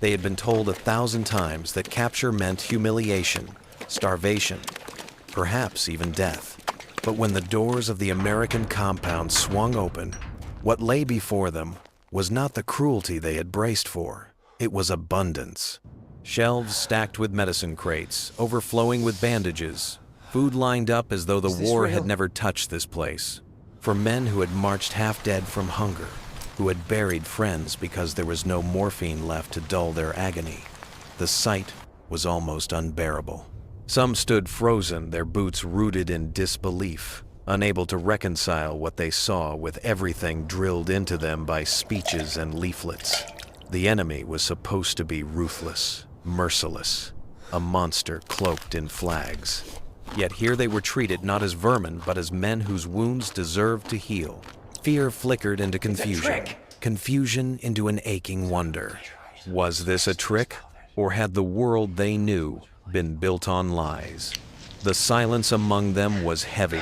They had been told 1,000 times that capture meant humiliation, starvation, perhaps even death. But when the doors of the American compound swung open, what lay before them was not the cruelty they had braced for. It was abundance. Shelves stacked with medicine crates, overflowing with bandages, food lined up as though the war had never touched this place. For men who had marched half-dead from hunger, who had buried friends because there was no morphine left to dull their agony, the sight was almost unbearable. Some stood frozen, their boots rooted in disbelief, unable to reconcile what they saw with everything drilled into them by speeches and leaflets. The enemy was supposed to be ruthless, merciless, a monster cloaked in flags. Yet here they were treated not as vermin, but as men whose wounds deserved to heal. Fear flickered into confusion, confusion into an aching wonder. Was this a trick, or had the world they knew been built on lies? The silence among them was heavy,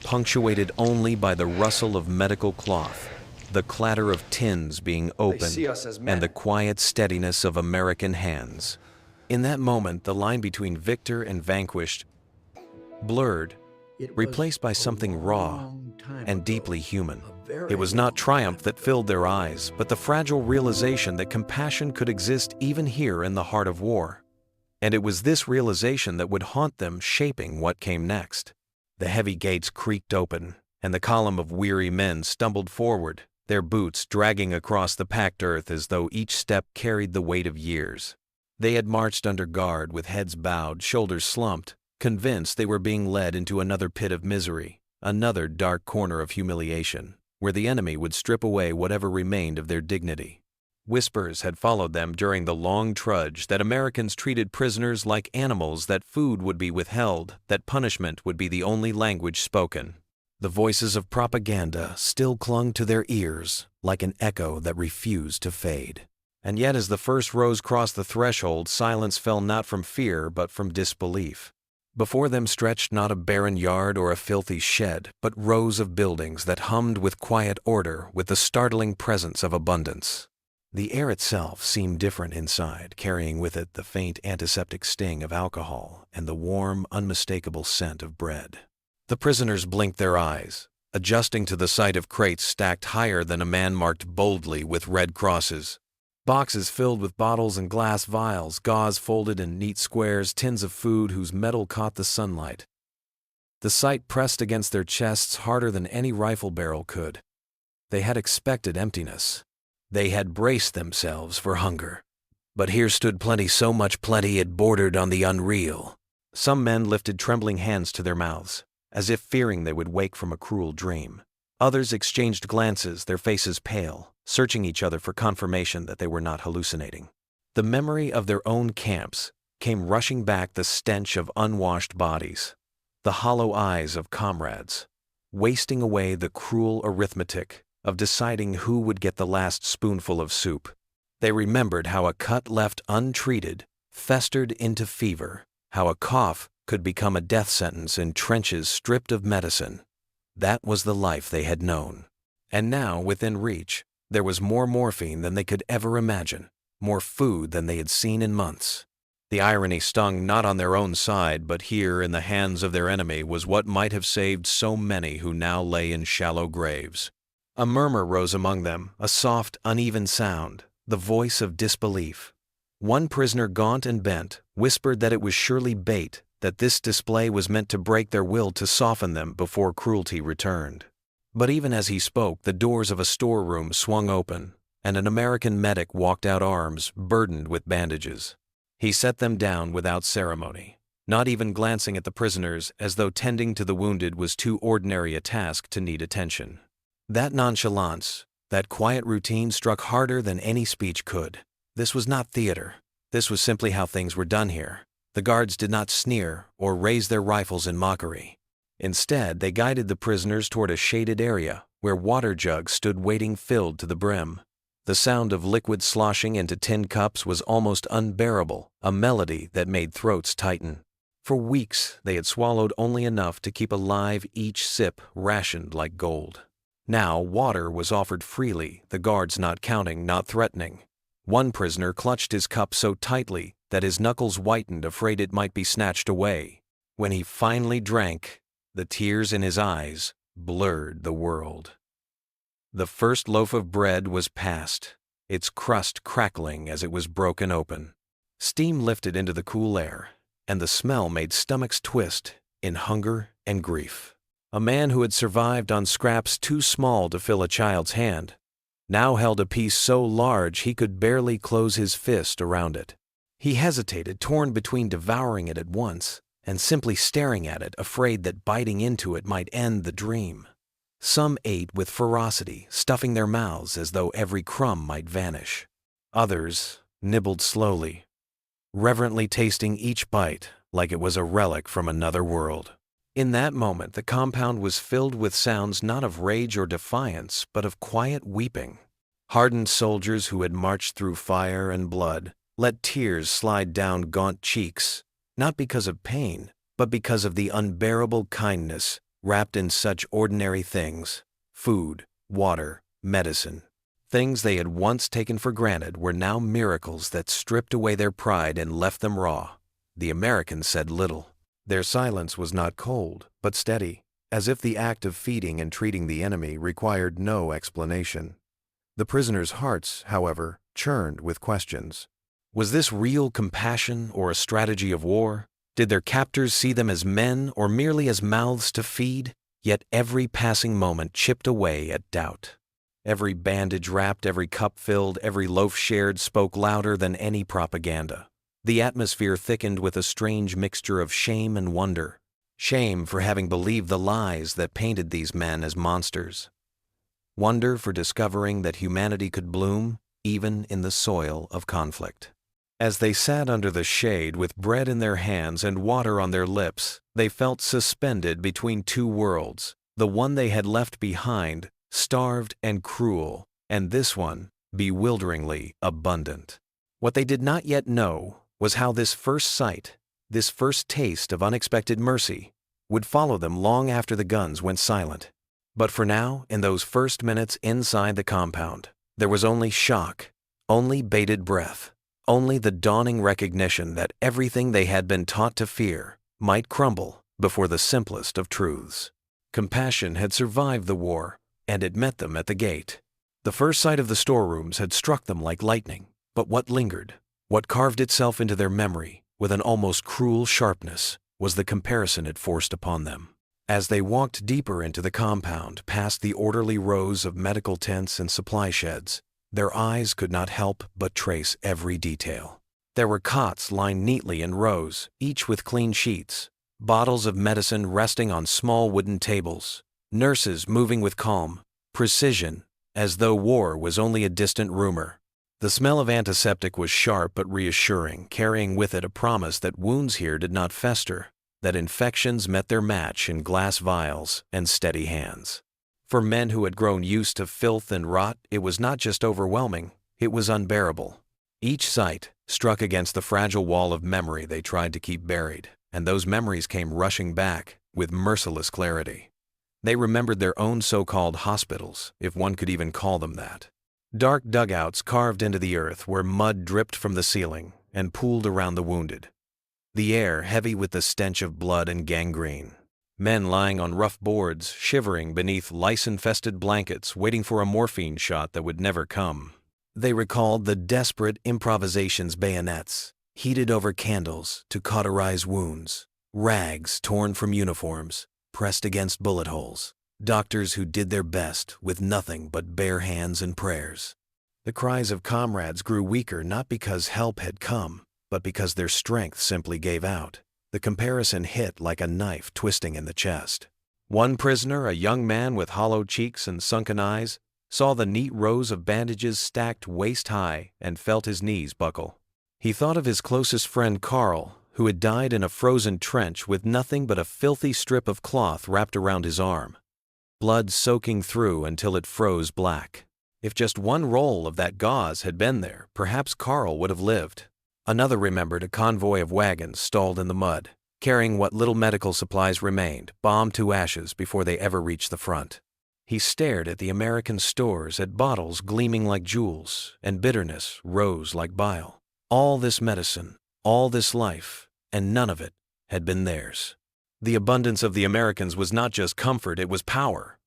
punctuated only by the rustle of medical cloth, the clatter of tins being opened, and the quiet steadiness of American hands. In that moment, the line between victor and vanquished blurred, replaced by something raw and deeply human. It was not triumph that filled their eyes, but the fragile realization that compassion could exist even here in the heart of war. And it was this realization that would haunt them, shaping what came next. The heavy gates creaked open, and the column of weary men stumbled forward, their boots dragging across the packed earth as though each step carried the weight of years. They had marched under guard with heads bowed, shoulders slumped, convinced they were being led into another pit of misery, another dark corner of humiliation, where the enemy would strip away whatever remained of their dignity. Whispers had followed them during the long trudge that Americans treated prisoners like animals, that food would be withheld, that punishment would be the only language spoken. The voices of propaganda still clung to their ears like an echo that refused to fade. And yet as the first rows crossed the threshold, silence fell not from fear but from disbelief. Before them stretched not a barren yard or a filthy shed, but rows of buildings that hummed with quiet order, with the startling presence of abundance. The air itself seemed different inside, carrying with it the faint antiseptic sting of alcohol and the warm, unmistakable scent of bread. The prisoners blinked their eyes, adjusting to the sight of crates stacked higher than a man marked boldly with red crosses. Boxes filled with bottles and glass vials, gauze folded in neat squares, tins of food whose metal caught the sunlight. The sight pressed against their chests harder than any rifle barrel could. They had expected emptiness. They had braced themselves for hunger. But here stood plenty, so much plenty it bordered on the unreal. Some men lifted trembling hands to their mouths, as if fearing they would wake from a cruel dream. Others exchanged glances, their faces pale, searching each other for confirmation that they were not hallucinating. The memory of their own camps came rushing back, the stench of unwashed bodies, the hollow eyes of comrades, wasting away the cruel arithmetic of deciding who would get the last spoonful of soup. They remembered how a cut left untreated festered into fever, how a cough could become a death sentence in trenches stripped of medicine. That was the life they had known. And now, within reach, there was more morphine than they could ever imagine, more food than they had seen in months. The irony stung not on their own side, but here in the hands of their enemy was what might have saved so many who now lay in shallow graves. A murmur rose among them, a soft, uneven sound, the voice of disbelief. One prisoner, gaunt and bent, whispered that it was surely bait, that this display was meant to break their will, to soften them before cruelty returned. But even as he spoke, the doors of a storeroom swung open, and an American medic walked out, arms burdened with bandages. He set them down without ceremony, not even glancing at the prisoners, as though tending to the wounded was too ordinary a task to need attention. That nonchalance, that quiet routine struck harder than any speech could. This was not theater. This was simply how things were done here. The guards did not sneer or raise their rifles in mockery. Instead, they guided the prisoners toward a shaded area where water jugs stood waiting, filled to the brim. The sound of liquid sloshing into tin cups was almost unbearable, a melody that made throats tighten. For weeks, they had swallowed only enough to keep alive, each sip rationed like gold. Now, water was offered freely, the guards not counting, not threatening. One prisoner clutched his cup so tightly that his knuckles whitened, afraid it might be snatched away. When he finally drank, the tears in his eyes blurred the world. The first loaf of bread was passed, its crust crackling as it was broken open. Steam lifted into the cool air, and the smell made stomachs twist in hunger and grief. A man who had survived on scraps too small to fill a child's hand now held a piece so large he could barely close his fist around it. He hesitated, torn between devouring it at once and simply staring at it, afraid that biting into it might end the dream. Some ate with ferocity, stuffing their mouths as though every crumb might vanish. Others nibbled slowly, reverently tasting each bite like it was a relic from another world. In that moment, the compound was filled with sounds not of rage or defiance, but of quiet weeping. Hardened soldiers who had marched through fire and blood let tears slide down gaunt cheeks, not because of pain, but because of the unbearable kindness wrapped in such ordinary things: food, water, medicine. Things they had once taken for granted were now miracles that stripped away their pride and left them raw. The Americans said little. Their silence was not cold, but steady, as if the act of feeding and treating the enemy required no explanation. The prisoners' hearts, however, churned with questions. Was this real compassion or a strategy of war? Did their captors see them as men or merely as mouths to feed? Yet every passing moment chipped away at doubt. Every bandage wrapped, every cup filled, every loaf shared spoke louder than any propaganda. The atmosphere thickened with a strange mixture of shame and wonder. Shame for having believed the lies that painted these men as monsters. Wonder for discovering that humanity could bloom even in the soil of conflict. As they sat under the shade with bread in their hands and water on their lips, they felt suspended between two worlds. The one they had left behind, starved and cruel, and this one, bewilderingly abundant. What they did not yet know was how this first sight, this first taste of unexpected mercy, would follow them long after the guns went silent. But for now, in those first minutes inside the compound, there was only shock, only bated breath, only the dawning recognition that everything they had been taught to fear might crumble before the simplest of truths. Compassion had survived the war, and it met them at the gate. The first sight of the storerooms had struck them like lightning, but what lingered, what carved itself into their memory with an almost cruel sharpness, was the comparison it forced upon them. As they walked deeper into the compound, past the orderly rows of medical tents and supply sheds, their eyes could not help but trace every detail. There were cots lined neatly in rows, each with clean sheets, bottles of medicine resting on small wooden tables, nurses moving with calm precision, as though war was only a distant rumor. The smell of antiseptic was sharp but reassuring, carrying with it a promise that wounds here did not fester, that infections met their match in glass vials and steady hands. For men who had grown used to filth and rot, it was not just overwhelming, it was unbearable. Each sight struck against the fragile wall of memory they tried to keep buried, and those memories came rushing back with merciless clarity. They remembered their own so-called hospitals, if one could even call them that. Dark dugouts carved into the earth where mud dripped from the ceiling and pooled around the wounded. The air heavy with the stench of blood and gangrene. Men lying on rough boards, shivering beneath lice-infested blankets, waiting for a morphine shot that would never come. They recalled the desperate improvisations bayonets, heated over candles to cauterize wounds, rags torn from uniforms, pressed against bullet holes, doctors who did their best with nothing but bare hands and prayers. The cries of comrades grew weaker not because help had come, but because their strength simply gave out. The comparison hit like a knife twisting in the chest. One prisoner, a young man with hollow cheeks and sunken eyes, saw the neat rows of bandages stacked waist-high and felt his knees buckle. He thought of his closest friend Carl, who had died in a frozen trench with nothing but a filthy strip of cloth wrapped around his arm, blood soaking through until it froze black. If just one roll of that gauze had been there, perhaps Carl would have lived. Another remembered a convoy of wagons stalled in the mud, carrying what little medical supplies remained, bombed to ashes before they ever reached the front. He stared at the American stores, at bottles gleaming like jewels, and bitterness rose like bile. All this medicine, all this life, and none of it had been theirs. The abundance of the Americans was not just comfort, it was power.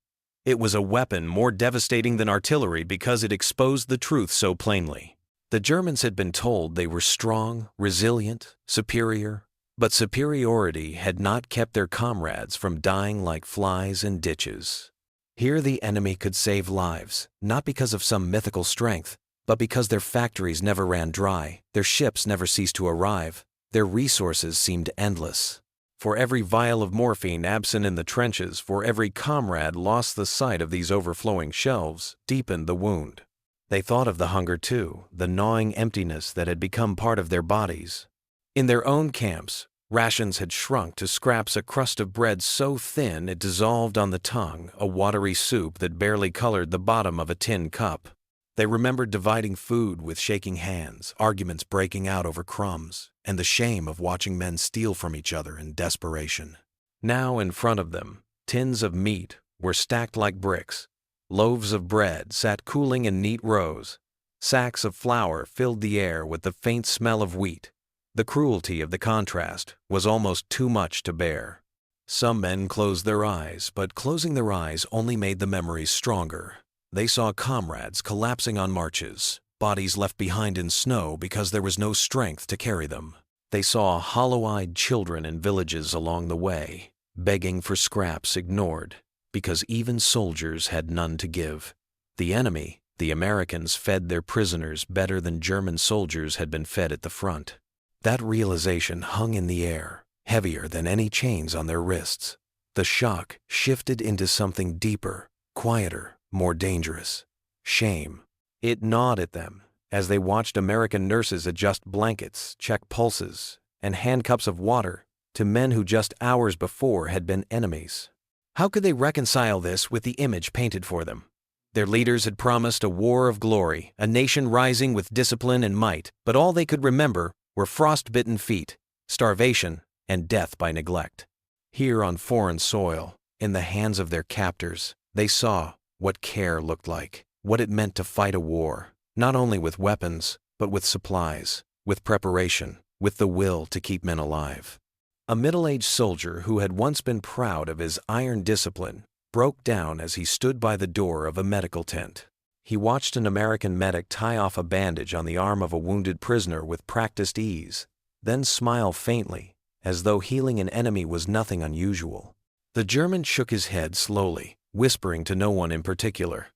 It was a weapon more devastating than artillery because it exposed the truth so plainly. The Germans had been told they were strong, resilient, superior, but superiority had not kept their comrades from dying like flies in ditches. Here the enemy could save lives, not because of some mythical strength, but because their factories never ran dry, their ships never ceased to arrive, their resources seemed endless. For every vial of morphine absent in the trenches, for every comrade lost the sight of these overflowing shelves, deepened the wound. They thought of the hunger too, the gnawing emptiness that had become part of their bodies. In their own camps, rations had shrunk to scraps, a crust of bread so thin it dissolved on the tongue, a watery soup that barely colored the bottom of a tin cup. They remembered dividing food with shaking hands, arguments breaking out over crumbs, and the shame of watching men steal from each other in desperation. Now in front of them, tins of meat were stacked like bricks. Loaves of bread sat cooling in neat rows. Sacks of flour filled the air with the faint smell of wheat. The cruelty of the contrast was almost too much to bear. Some men closed their eyes, but closing their eyes only made the memories stronger. They saw comrades collapsing on marches, bodies left behind in snow because there was no strength to carry them. They saw hollow-eyed children in villages along the way, begging for scraps ignored, because even soldiers had none to give. The enemy, the Americans, fed their prisoners better than German soldiers had been fed at the front. That realization hung in the air, heavier than any chains on their wrists. The shock shifted into something deeper, quieter, more dangerous. Shame. It gnawed at them as they watched American nurses adjust blankets, check pulses, and hand cups of water to men who just hours before had been enemies. How could they reconcile this with the image painted for them? Their leaders had promised a war of glory, a nation rising with discipline and might, but all they could remember were frost-bitten feet, starvation, and death by neglect. Here on foreign soil, in the hands of their captors, they saw what care looked like, what it meant to fight a war, not only with weapons, but with supplies, with preparation, with the will to keep men alive. A middle-aged soldier who had once been proud of his iron discipline broke down as he stood by the door of a medical tent. He watched an American medic tie off a bandage on the arm of a wounded prisoner with practiced ease, then smile faintly, as though healing an enemy was nothing unusual. The German shook his head slowly, whispering to no one in particular.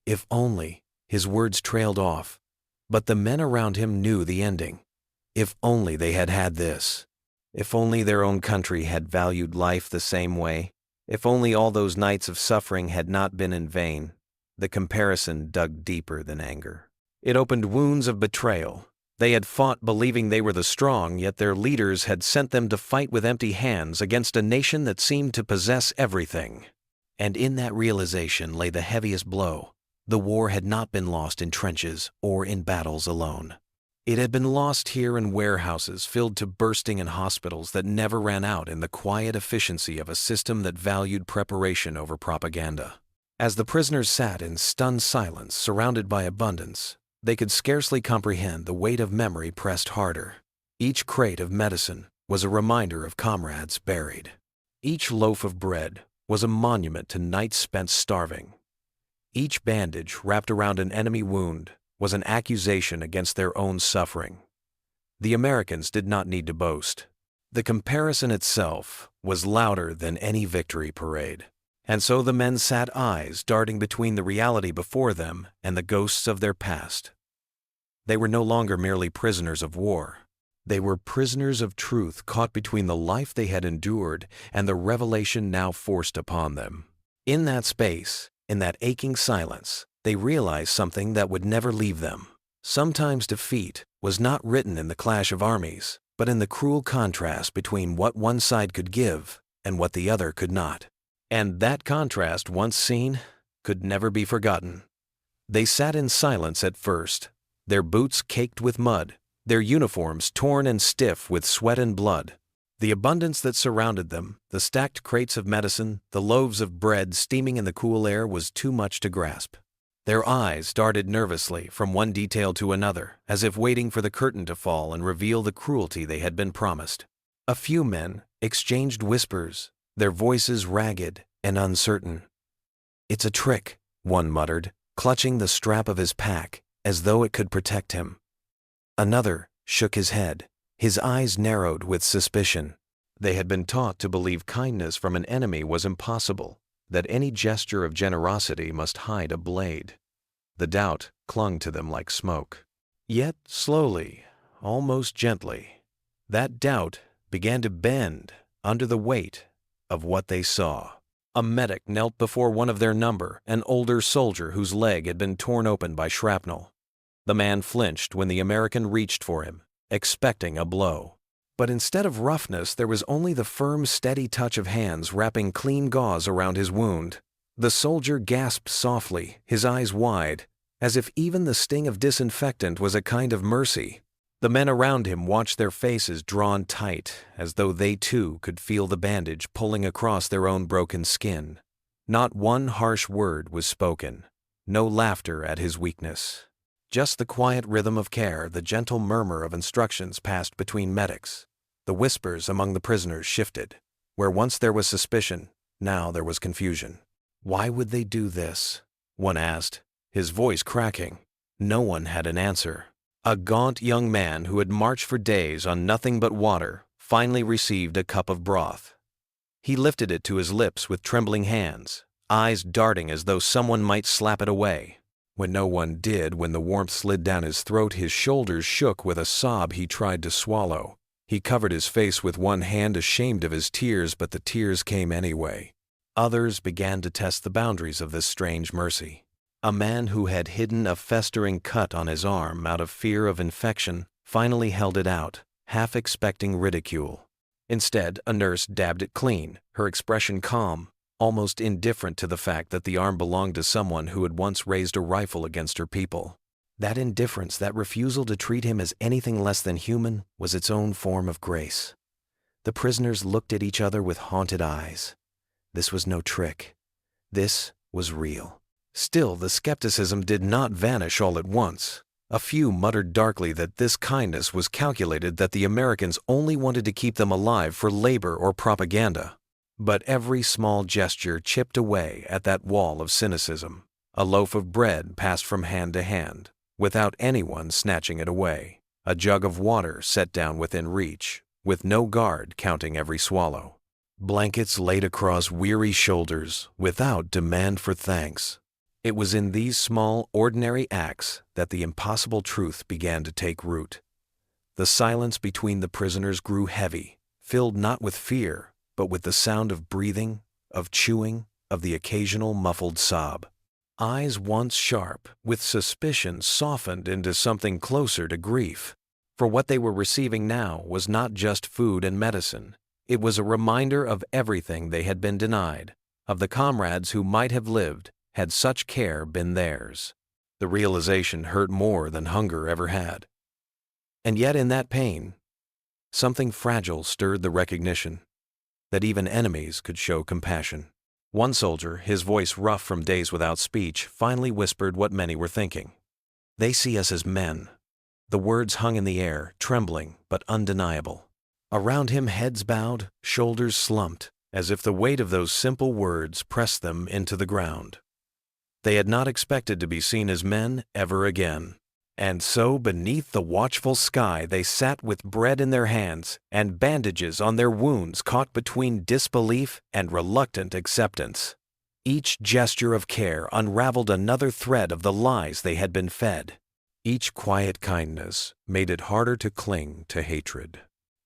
If only, his words trailed off, but the men around him knew the ending. If only they had had this. If only their own country had valued life the same way. If only all those nights of suffering had not been in vain. The comparison dug deeper than anger. It opened wounds of betrayal. They had fought believing they were the strong, yet their leaders had sent them to fight with empty hands against a nation that seemed to possess everything. And in that realization lay the heaviest blow. The war had not been lost in trenches or in battles alone. It had been lost here in warehouses filled to bursting in hospitals that never ran out, in the quiet efficiency of a system that valued preparation over propaganda. As the prisoners sat in stunned silence, surrounded by abundance, they could scarcely comprehend the weight of memory pressed harder. Each crate of medicine was a reminder of comrades buried. Each loaf of bread was a monument to nights spent starving. Each bandage wrapped around an enemy wound was an accusation against their own suffering. The Americans did not need to boast. The comparison itself was louder than any victory parade. And so the men sat, eyes darting between the reality before them and the ghosts of their past. They were no longer merely prisoners of war. They were prisoners of truth, caught between the life they had endured and the revelation now forced upon them. In that space, in that aching silence, they realized something that would never leave them. Sometimes defeat was not written in the clash of armies, but in the cruel contrast between what one side could give and what the other could not. And that contrast, once seen, could never be forgotten. They sat in silence at first, their boots caked with mud, their uniforms torn and stiff with sweat and blood. The abundance that surrounded them, the stacked crates of medicine, the loaves of bread steaming in the cool air was too much to grasp. Their eyes darted nervously from one detail to another, as if waiting for the curtain to fall and reveal the cruelty they had been promised. A few men exchanged whispers, their voices ragged and uncertain. "It's a trick," one muttered, clutching the strap of his pack, as though it could protect him. Another shook his head, his eyes narrowed with suspicion. They had been taught to believe kindness from an enemy was impossible, that any gesture of generosity must hide a blade. The doubt clung to them like smoke. Yet slowly, almost gently, that doubt began to bend under the weight of what they saw. A medic knelt before one of their number, an older soldier whose leg had been torn open by shrapnel. The man flinched when the American reached for him, expecting a blow. But instead of roughness, there was only the firm, steady touch of hands wrapping clean gauze around his wound. The soldier gasped softly, his eyes wide, as if even the sting of disinfectant was a kind of mercy. The men around him watched their faces drawn tight, as though they too could feel the bandage pulling across their own broken skin. Not one harsh word was spoken, no laughter at his weakness. Just the quiet rhythm of care, the gentle murmur of instructions passed between medics. The whispers among the prisoners shifted. Where once there was suspicion, now there was confusion. "Why would they do this?" one asked, his voice cracking. No one had an answer. A gaunt young man who had marched for days on nothing but water finally received a cup of broth. He lifted it to his lips with trembling hands, eyes darting as though someone might slap it away. When no one did, when the warmth slid down his throat, his shoulders shook with a sob he tried to swallow. He covered his face with one hand, ashamed of his tears, but the tears came anyway. Others began to test the boundaries of this strange mercy. A man who had hidden a festering cut on his arm out of fear of infection finally held it out, half expecting ridicule. Instead, a nurse dabbed it clean, her expression calm, almost indifferent to the fact that the arm belonged to someone who had once raised a rifle against her people. That indifference, that refusal to treat him as anything less than human, was its own form of grace. The prisoners looked at each other with haunted eyes. This was no trick. This was real. Still, the skepticism did not vanish all at once. A few muttered darkly that this kindness was calculated, that the Americans only wanted to keep them alive for labor or propaganda. But every small gesture chipped away at that wall of cynicism. A loaf of bread passed from hand to hand, without anyone snatching it away. A jug of water set down within reach, with no guard counting every swallow. Blankets laid across weary shoulders, without demand for thanks. It was in these small, ordinary acts that the impossible truth began to take root. The silence between the prisoners grew heavy, filled not with fear, but with the sound of breathing, of chewing, of the occasional muffled sob. Eyes once sharp, with suspicion softened into something closer to grief. For what they were receiving now was not just food and medicine. It was a reminder of everything they had been denied, of the comrades who might have lived had such care been theirs. The realization hurt more than hunger ever had. And yet in that pain, something fragile stirred the recognition that even enemies could show compassion. One soldier, his voice rough from days without speech, finally whispered what many were thinking. "They see us as men." The words hung in the air, trembling but undeniable. Around him, heads bowed, shoulders slumped, as if the weight of those simple words pressed them into the ground. They had not expected to be seen as men ever again. And so, beneath the watchful sky, they sat with bread in their hands and bandages on their wounds, caught between disbelief and reluctant acceptance. Each gesture of care unraveled another thread of the lies they had been fed. Each quiet kindness made it harder to cling to hatred.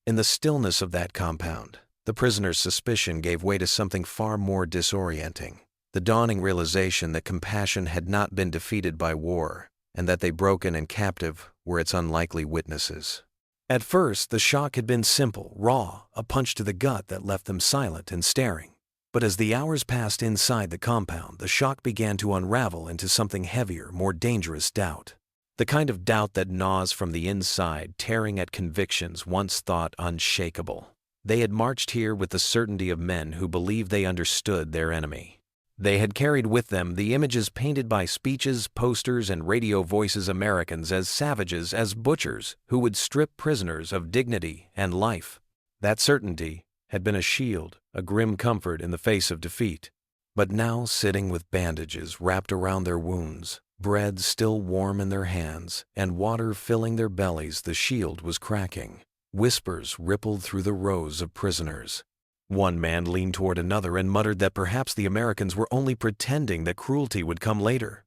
In the stillness of that compound, the prisoner's suspicion gave way to something far more disorienting. The dawning realization that compassion had not been defeated by war, and that they broken and captive were its unlikely witnesses. At first, the shock had been simple, raw, a punch to the gut that left them silent and staring. But as the hours passed inside the compound, the shock began to unravel into something heavier, more dangerous doubt. The kind of doubt that gnaws from the inside, tearing at convictions once thought unshakable. They had marched here with the certainty of men who believed they understood their enemy. They had carried with them the images painted by speeches, posters, and radio voices Americans as savages, as butchers who would strip prisoners of dignity and life. That certainty had been a shield, a grim comfort in the face of defeat. But now, sitting with bandages wrapped around their wounds, bread still warm in their hands, and water filling their bellies, the shield was cracking. Whispers rippled through the rows of prisoners. One man leaned toward another and muttered that perhaps the Americans were only pretending that cruelty would come later.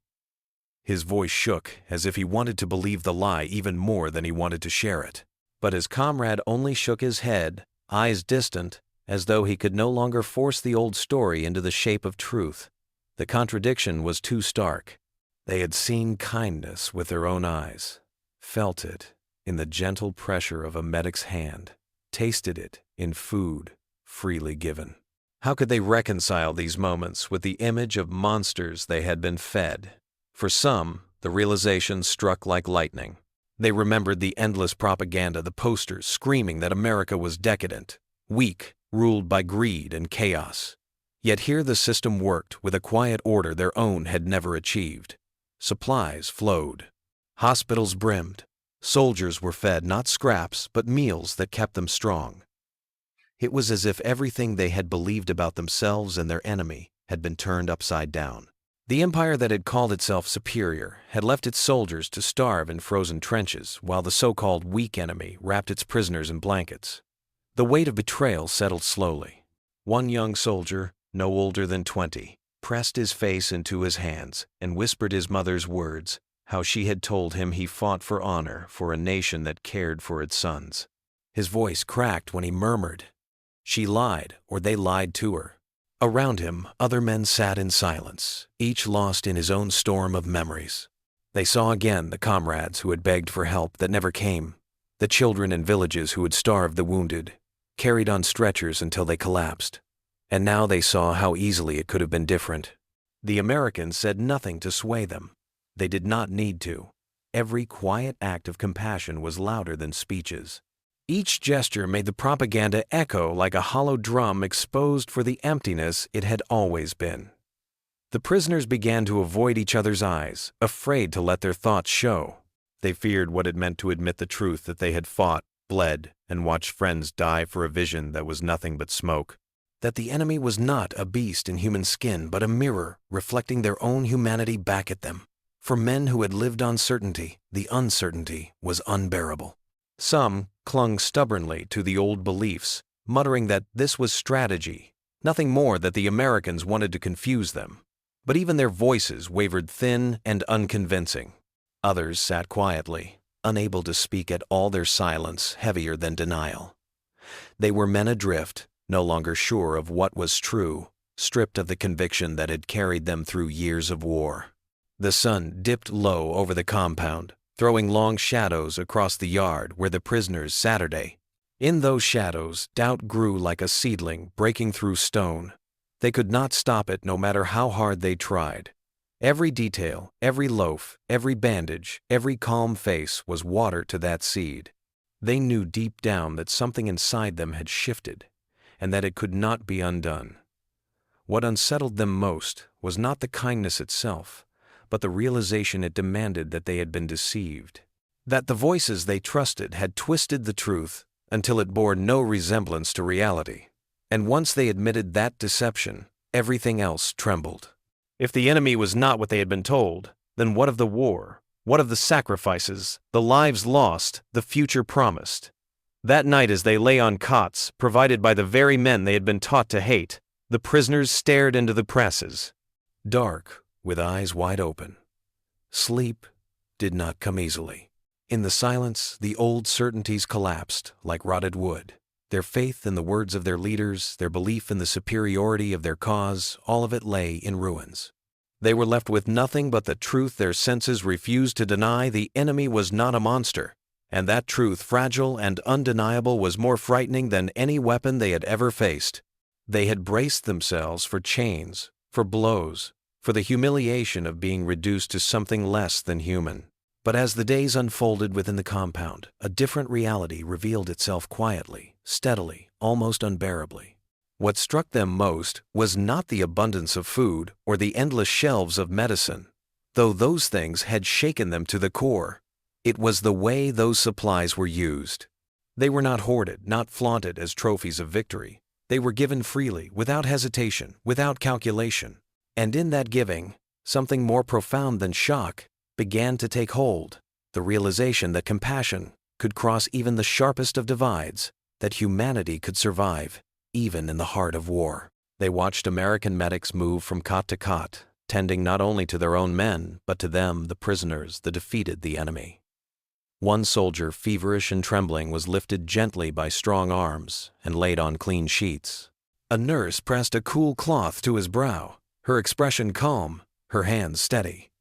His voice shook as if he wanted to believe the lie even more than he wanted to share it. But his comrade only shook his head, eyes distant, as though he could no longer force the old story into the shape of truth. The contradiction was too stark. They had seen kindness with their own eyes, felt it in the gentle pressure of a medic's hand, tasted it in food freely given. How could they reconcile these moments with the image of monsters they had been fed? For some, the realization struck like lightning. They remembered the endless propaganda, the posters screaming that America was decadent, weak, ruled by greed and chaos. Yet here the system worked with a quiet order their own had never achieved. Supplies flowed. Hospitals brimmed. Soldiers were fed not scraps, but meals that kept them strong. It was as if everything they had believed about themselves and their enemy had been turned upside down. The empire that had called itself superior had left its soldiers to starve in frozen trenches, while the so-called weak enemy wrapped its prisoners in blankets. The weight of betrayal settled slowly. One young soldier, no older than 20, pressed his face into his hands and whispered his mother's words, how she had told him he fought for honor for a nation that cared for its sons. His voice cracked when he murmured, "She lied, or they lied to her." Around him, other men sat in silence, each lost in his own storm of memories. They saw again the comrades who had begged for help that never came, the children in villages who had starved the wounded, carried on stretchers until they collapsed. And now they saw how easily it could have been different. The Americans said nothing to sway them. They did not need to. Every quiet act of compassion was louder than speeches. Each gesture made the propaganda echo like a hollow drum exposed for the emptiness it had always been. The prisoners began to avoid each other's eyes, afraid to let their thoughts show. They feared what it meant to admit the truth that they had fought, bled, and watched friends die for a vision that was nothing but smoke. That the enemy was not a beast in human skin, but a mirror reflecting their own humanity back at them. For men who had lived on certainty, the uncertainty was unbearable. Some clung stubbornly to the old beliefs, muttering that this was strategy, nothing more, that the Americans wanted to confuse them. But even their voices wavered thin and unconvincing. Others sat quietly, unable to speak at all, their silence heavier than denial. They were men adrift, no longer sure of what was true, stripped of the conviction that had carried them through years of war. The sun dipped low over the compound, throwing long shadows across the yard where the prisoners sat. In those shadows, doubt grew like a seedling breaking through stone. They could not stop it no matter how hard they tried. Every detail, every loaf, every bandage, every calm face was water to that seed. They knew deep down that something inside them had shifted, and that it could not be undone. What unsettled them most was not the kindness itself, but the realization it demanded that they had been deceived, that the voices they trusted had twisted the truth until it bore no resemblance to reality. And once they admitted that deception, everything else trembled. If the enemy was not what they had been told, then what of the war? What of the sacrifices, the lives lost, the future promised? That night, as they lay on cots provided by the very men they had been taught to hate, the prisoners stared into the presses, dark, with eyes wide open. Sleep did not come easily. In the silence, the old certainties collapsed like rotted wood. Their faith in the words of their leaders, their belief in the superiority of their cause, all of it lay in ruins. They were left with nothing but the truth their senses refused to deny: the enemy was not a monster, and that truth, fragile and undeniable, was more frightening than any weapon they had ever faced. They had braced themselves for chains, for blows, for the humiliation of being reduced to something less than human. But as the days unfolded within the compound, a different reality revealed itself quietly, steadily, almost unbearably. What struck them most was not the abundance of food or the endless shelves of medicine, though those things had shaken them to the core. It was the way those supplies were used. They were not hoarded, not flaunted as trophies of victory. They were given freely, without hesitation, without calculation. And in that giving, something more profound than shock began to take hold, the realization that compassion could cross even the sharpest of divides, that humanity could survive, even in the heart of war. They watched American medics move from cot to cot, tending not only to their own men, but to them, the prisoners, the defeated, the enemy. One soldier, feverish and trembling, was lifted gently by strong arms and laid on clean sheets. A nurse pressed a cool cloth to his brow, her expression calm, her hands steady.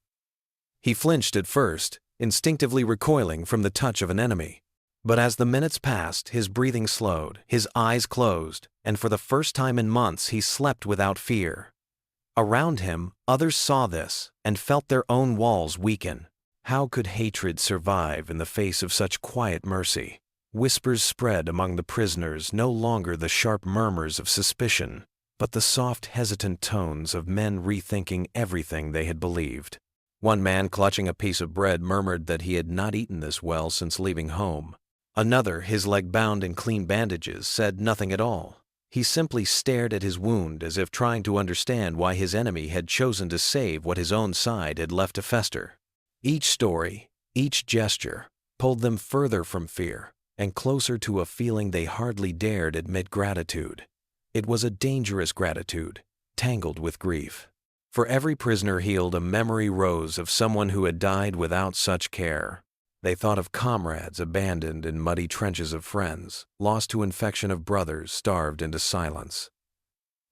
He flinched at first, instinctively recoiling from the touch of an enemy. But as the minutes passed, his breathing slowed, his eyes closed, and for the first time in months he slept without fear. Around him, others saw this and felt their own walls weaken. How could hatred survive in the face of such quiet mercy? Whispers spread among the prisoners, no longer the sharp murmurs of suspicion, but the soft, hesitant tones of men rethinking everything they had believed. One man, clutching a piece of bread, murmured that he had not eaten this well since leaving home. Another, his leg bound in clean bandages, said nothing at all. He simply stared at his wound as if trying to understand why his enemy had chosen to save what his own side had left to fester. Each story, each gesture, pulled them further from fear and closer to a feeling they hardly dared admit: gratitude. It was a dangerous gratitude, tangled with grief. For every prisoner healed, a memory rose of someone who had died without such care. They thought of comrades abandoned in muddy trenches, of friends lost to infection, of brothers starved into silence.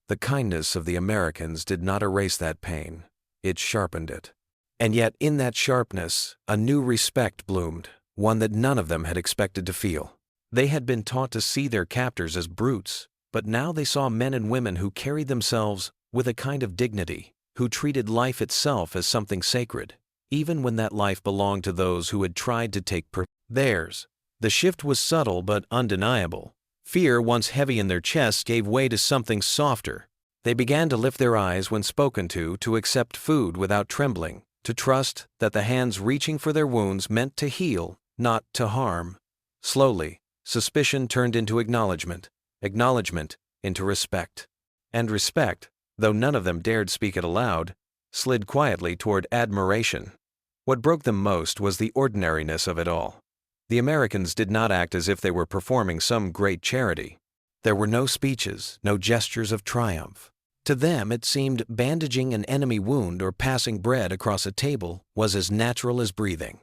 The kindness of the Americans did not erase that pain, it sharpened it. And yet in that sharpness, a new respect bloomed, one that none of them had expected to feel. They had been taught to see their captors as brutes, but now they saw men and women who carried themselves with a kind of dignity, who treated life itself as something sacred, even when that life belonged to those who had tried to take theirs. The shift was subtle but undeniable. Fear, once heavy in their chests, gave way to something softer. They began to lift their eyes when spoken to accept food without trembling, to trust that the hands reaching for their wounds meant to heal, not to harm. Slowly, suspicion turned into acknowledgement, acknowledgement into respect. And respect, though none of them dared speak it aloud, slid quietly toward admiration. What broke them most was the ordinariness of it all. The Americans did not act as if they were performing some great charity. There were no speeches, no gestures of triumph. To them it seemed bandaging an enemy wound or passing bread across a table was as natural as breathing.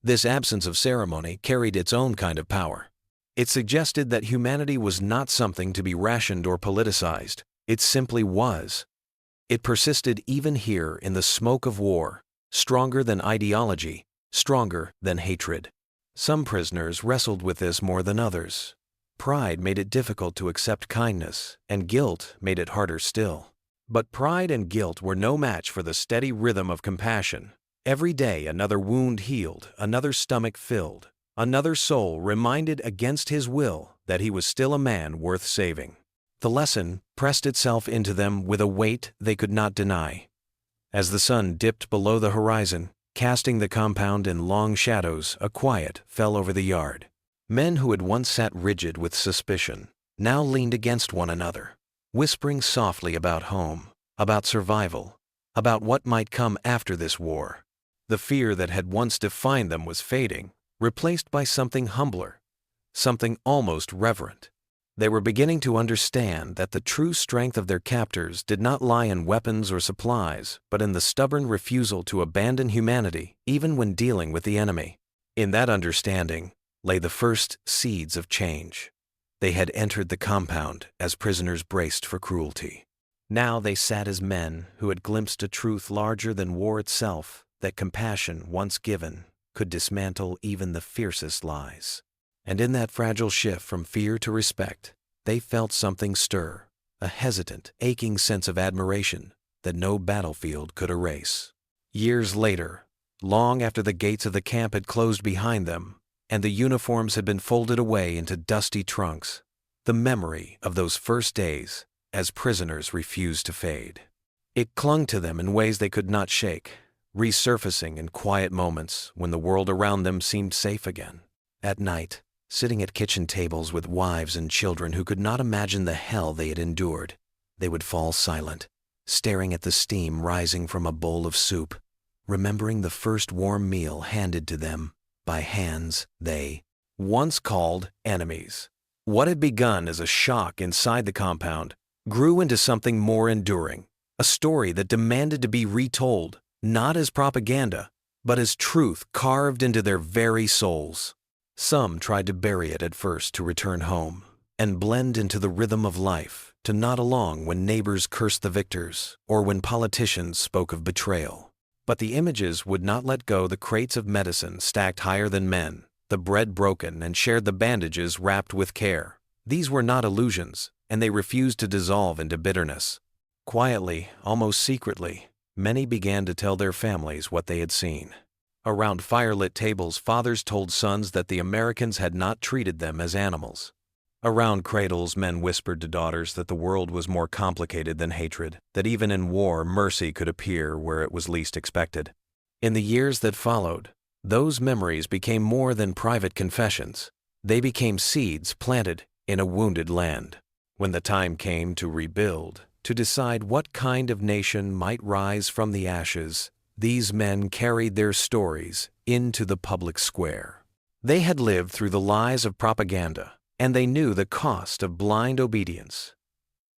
This absence of ceremony carried its own kind of power. It suggested that humanity was not something to be rationed or politicized. It simply was. It persisted even here in the smoke of war, stronger than ideology, stronger than hatred. Some prisoners wrestled with this more than others. Pride made it difficult to accept kindness, and guilt made it harder still. But pride and guilt were no match for the steady rhythm of compassion. Every day another wound healed, another stomach filled, another soul reminded against his will that he was still a man worth saving. The lesson pressed itself into them with a weight they could not deny. As the sun dipped below the horizon, casting the compound in long shadows, a quiet fell over the yard. Men who had once sat rigid with suspicion now leaned against one another, whispering softly about home, about survival, about what might come after this war. The fear that had once defined them was fading, replaced by something humbler, something almost reverent. They were beginning to understand that the true strength of their captors did not lie in weapons or supplies, but in the stubborn refusal to abandon humanity, even when dealing with the enemy. In that understanding lay the first seeds of change. They had entered the compound as prisoners braced for cruelty. Now they sat as men who had glimpsed a truth larger than war itself, that compassion, once given, could dismantle even the fiercest lies. And in that fragile shift from fear to respect, they felt something stir, a hesitant, aching sense of admiration that no battlefield could erase. Years later, long after the gates of the camp had closed behind them, and the uniforms had been folded away into dusty trunks. The memory of those first days, as prisoners, refused to fade. It clung to them in ways they could not shake, resurfacing in quiet moments when the world around them seemed safe again. At night, sitting at kitchen tables with wives and children who could not imagine the hell they had endured, they would fall silent, staring at the steam rising from a bowl of soup, remembering the first warm meal handed to them by hands they once called enemies. What had begun as a shock inside the compound grew into something more enduring, a story that demanded to be retold, not as propaganda, but as truth carved into their very souls. Some tried to bury it at first to return home and blend into the rhythm of life, to nod along when neighbors cursed the victors or when politicians spoke of betrayal. But the images would not let go. The crates of medicine stacked higher than men, the bread broken and shared the bandages wrapped with care. These were not illusions, and they refused to dissolve into bitterness. Quietly, almost secretly, many began to tell their families what they had seen. Around firelit tables, fathers told sons that the Americans had not treated them as animals. Around cradles, men whispered to daughters that the world was more complicated than hatred, that even in war, mercy could appear where it was least expected. In the years that followed, those memories became more than private confessions. They became seeds planted in a wounded land. When the time came to rebuild, to decide what kind of nation might rise from the ashes, these men carried their stories into the public square. They had lived through the lies of propaganda, and they knew the cost of blind obedience.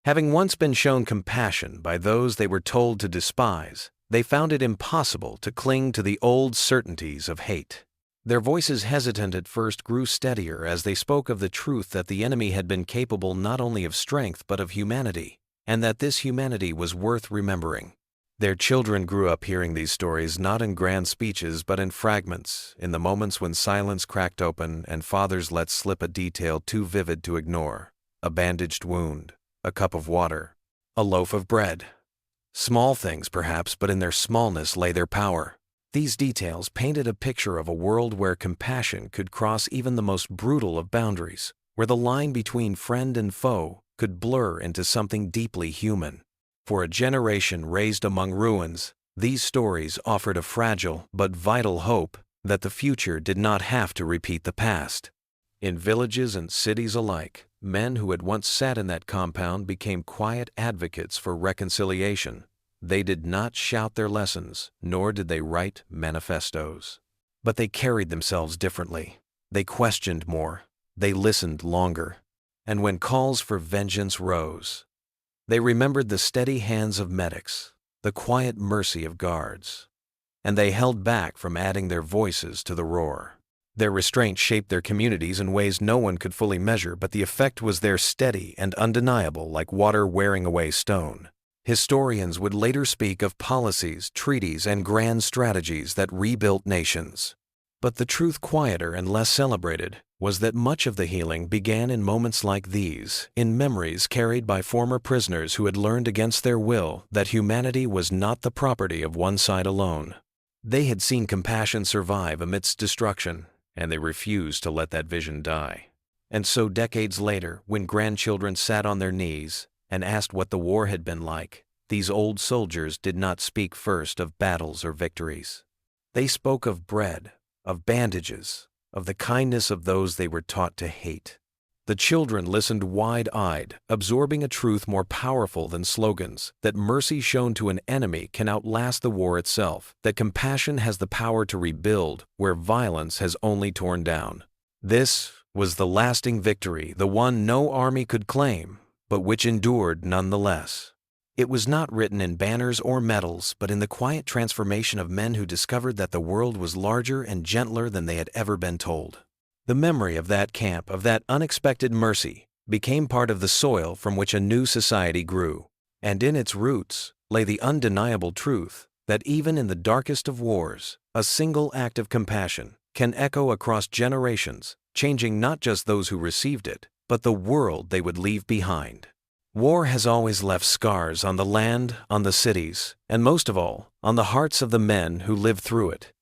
Having once been shown compassion by those they were told to despise, they found it impossible to cling to the old certainties of hate. Their voices, hesitant at first, grew steadier as they spoke of the truth that the enemy had been capable not only of strength but of humanity, and that this humanity was worth remembering. Their children grew up hearing these stories not in grand speeches but in fragments, in the moments when silence cracked open and fathers let slip a detail too vivid to ignore: a bandaged wound, a cup of water, a loaf of bread. Small things perhaps, but in their smallness lay their power. These details painted a picture of a world where compassion could cross even the most brutal of boundaries, where the line between friend and foe could blur into something deeply human. For a generation raised among ruins, these stories offered a fragile but vital hope that the future did not have to repeat the past. In villages and cities alike, men who had once sat in that compound became quiet advocates for reconciliation. They did not shout their lessons, nor did they write manifestos. But they carried themselves differently. They questioned more. They listened longer. And when calls for vengeance rose, they remembered the steady hands of medics, the quiet mercy of guards, and they held back from adding their voices to the roar. Their restraint shaped their communities in ways no one could fully measure, but the effect was there, steady and undeniable, like water wearing away stone. Historians would later speak of policies, treaties, and grand strategies that rebuilt nations. But the truth, quieter and less celebrated, was that much of the healing began in moments like these, in memories carried by former prisoners who had learned against their will that humanity was not the property of one side alone. They had seen compassion survive amidst destruction, and they refused to let that vision die. And so decades later, when grandchildren sat on their knees and asked what the war had been like, these old soldiers did not speak first of battles or victories. They spoke of bread, of bandages, of the kindness of those they were taught to hate. The children listened wide-eyed, absorbing a truth more powerful than slogans, that mercy shown to an enemy can outlast the war itself, that compassion has the power to rebuild where violence has only torn down. This was the lasting victory, the one no army could claim, but which endured nonetheless. It was not written in banners or medals, but in the quiet transformation of men who discovered that the world was larger and gentler than they had ever been told. The memory of that camp, of that unexpected mercy, became part of the soil from which a new society grew, and in its roots lay the undeniable truth that even in the darkest of wars, a single act of compassion can echo across generations, changing not just those who received it, but the world they would leave behind. War has always left scars on the land, on the cities, and most of all, on the hearts of the men who lived through it.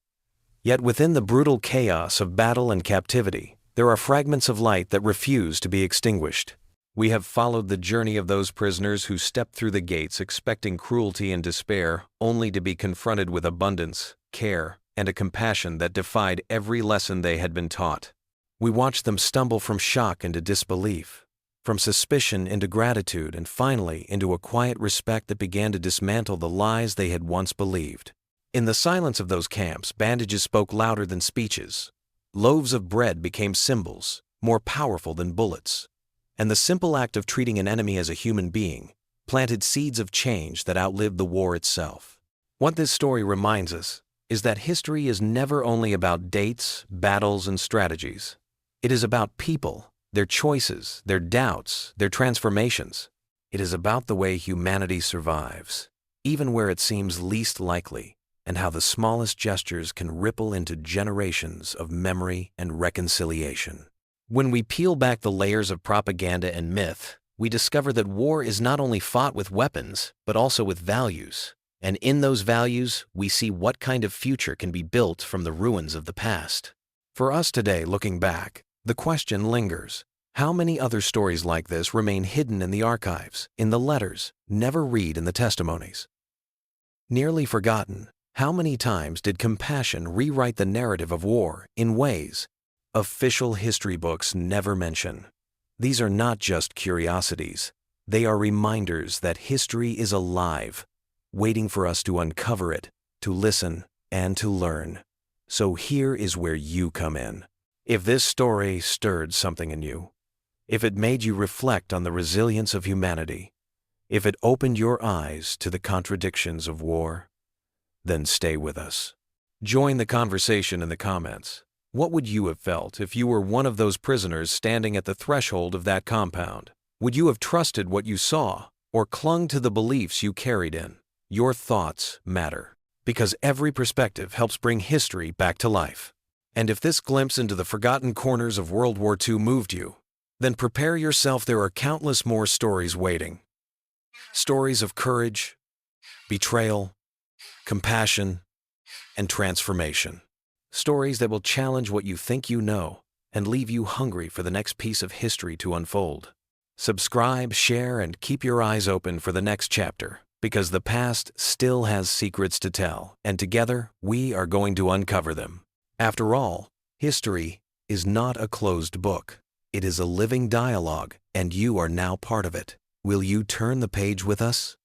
Yet within the brutal chaos of battle and captivity, there are fragments of light that refuse to be extinguished. We have followed the journey of those prisoners who stepped through the gates expecting cruelty and despair, only to be confronted with abundance, care, and a compassion that defied every lesson they had been taught. We watched them stumble from shock into disbelief, from suspicion into gratitude, and finally into a quiet respect that began to dismantle the lies they had once believed. In the silence of those camps, bandages spoke louder than speeches. Loaves of bread became symbols, more powerful than bullets. And the simple act of treating an enemy as a human being planted seeds of change that outlived the war itself. What this story reminds us is that history is never only about dates, battles, and strategies. It is about people, their choices, their doubts, their transformations. It is about the way humanity survives, even where it seems least likely, and how the smallest gestures can ripple into generations of memory and reconciliation. When we peel back the layers of propaganda and myth, we discover that war is not only fought with weapons, but also with values. And in those values, we see what kind of future can be built from the ruins of the past. For us today, looking back, the question lingers. How many other stories like this remain hidden in the archives, in the letters, never read in the testimonies? Nearly forgotten, how many times did compassion rewrite the narrative of war in ways official history books never mention? These are not just curiosities. They are reminders that history is alive, waiting for us to uncover it, to listen, and to learn. So here is where you come in. If this story stirred something in you, if it made you reflect on the resilience of humanity, if it opened your eyes to the contradictions of war, then stay with us. Join the conversation in the comments. What would you have felt if you were one of those prisoners standing at the threshold of that compound? Would you have trusted what you saw, or clung to the beliefs you carried in? Your thoughts matter, because every perspective helps bring history back to life. And if this glimpse into the forgotten corners of World War II moved you, then prepare yourself. There are countless more stories waiting. Stories of courage, betrayal, compassion, and transformation. Stories that will challenge what you think you know and leave you hungry for the next piece of history to unfold. Subscribe, share, and keep your eyes open for the next chapter, because the past still has secrets to tell, and together we are going to uncover them. After all, history is not a closed book. It is a living dialogue, and you are now part of it. Will you turn the page with us?